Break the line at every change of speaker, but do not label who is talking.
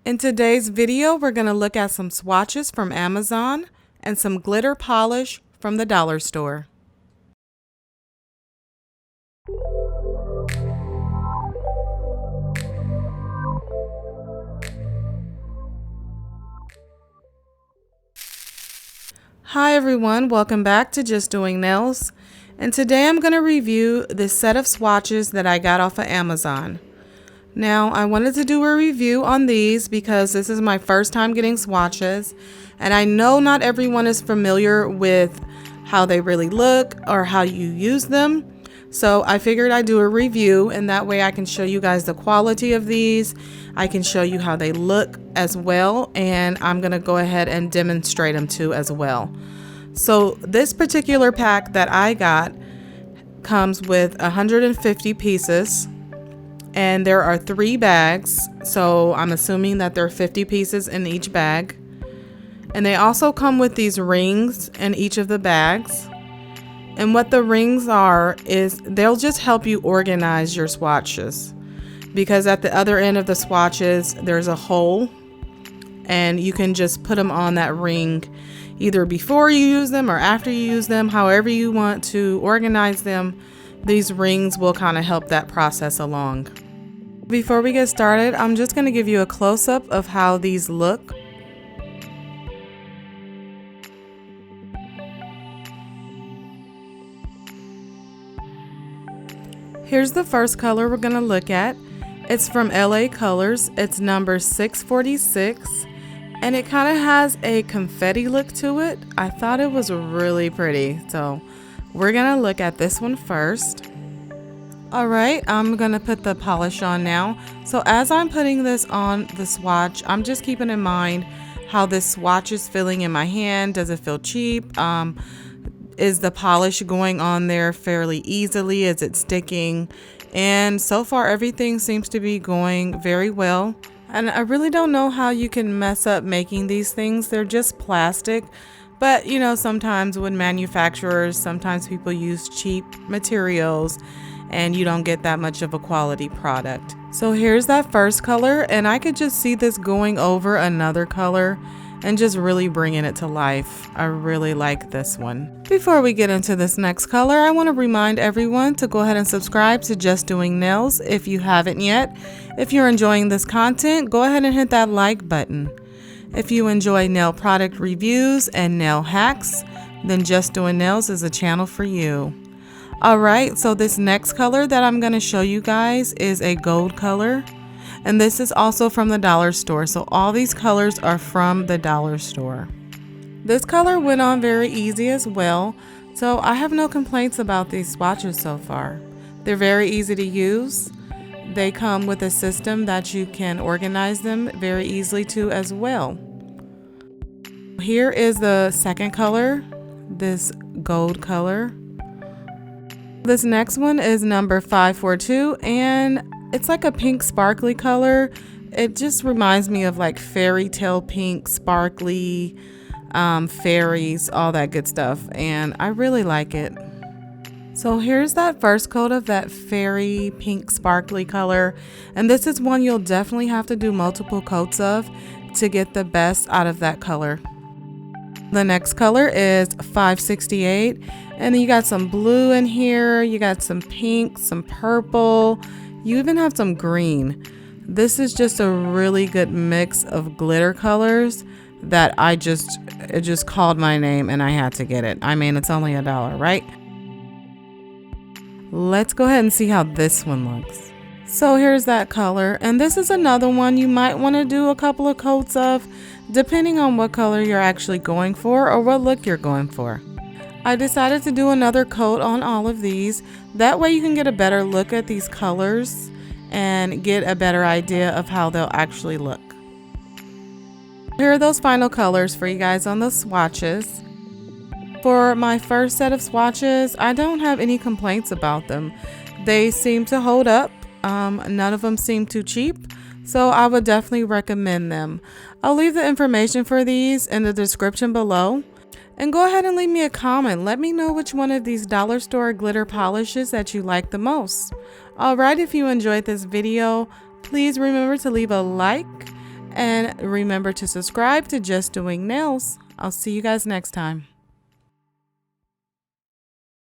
In today's video, we're going to look at some swatches from Amazon and some glitter polish from the dollar store. Hi everyone, welcome back to Just Doing Nails. And today I'm going to review this set of swatches that I got off of Amazon. Now, I wanted to do a review on these because this is my first time getting swatches, and I know not everyone is familiar with how they really look or how you use them. So I figured I'd do a review, and that way I can show you guys the quality of these. I can show you how they look as well, and I'm going to go ahead and demonstrate them too as well. So this particular pack that I got comes with 150 pieces. And there are 3 bags, so I'm assuming that there are 50 pieces in each bag. And they also come with these rings in each of the bags. And what the rings are is they'll just help you organize your swatches. Because at the other end of the swatches, there's a hole. And you can just put them on that ring either before you use them or after you use them. However you want to organize them, these rings will kind of help that process along. Before we get started, I'm just going to give you a close-up of how these look. Here's the first color we're going to look at. It's from LA Colors. It's number 646, and it kind of has a confetti look to it. I thought it was really pretty, so we're going to look at this one first. Alright, I'm going to put the polish on now. So as I'm putting this on the swatch, I'm just keeping in mind how this swatch is feeling in my hand. Does it feel cheap? Is the polish going on there fairly easily? Is it sticking? And so far everything seems to be going very well. And I really don't know how you can mess up making these things. They're just plastic. But you know, sometimes with manufacturers, sometimes people use cheap materials and you don't get that much of a quality product. So here's that first color, and I could just see this going over another color and just really bringing it to life. I really like this one. Before we get into this next color, I want to remind everyone to go ahead and subscribe to Just Doing Nails if you haven't yet. If you're enjoying this content, go ahead and hit that like button. If you enjoy nail product reviews and nail hacks, then Just Doing Nails is a channel for you. Alright, so this next color that I'm going to show you guys is a gold color, and this is also from the dollar store. So all these colors are from the dollar store. This color went on very easy as well, so I have no complaints about these swatches so far. They're very easy to use. They come with a system that you can organize them very easily too as well. Here is the second color, this gold color. This next one is number 542, and it's like a pink sparkly color. It just reminds me of like fairy tale pink, sparkly, fairies, all that good stuff, and I really like it. So here's that first coat of that fairy pink sparkly color, and this is one you'll definitely have to do multiple coats of to get the best out of that color. The next color is 568, and then you got some blue in here, you got some pink, some purple, you even have some green. This is just a really good mix of glitter colors that it just called my name and I had to get it. I mean, it's only $1, right? Let's go ahead and see how this one looks. So here's that color, and this is another one you might want to do a couple of coats of, depending on what color you're actually going for or what look you're going for. I decided to do another coat on all of these. That way you can get a better look at these colors and get a better idea of how they'll actually look. Here are those final colors for you guys on the swatches. For my first set of swatches, I don't have any complaints about them. They seem to hold up. None of them seem too cheap, so I would definitely recommend them. I'll leave the information for these in the description below. And go ahead and leave me a comment. Let me know which one of these dollar store glitter polishes that you like the most. Alright, if you enjoyed this video, please remember to leave a like And remember to subscribe to Just Doing Nails. I'll see you guys next time.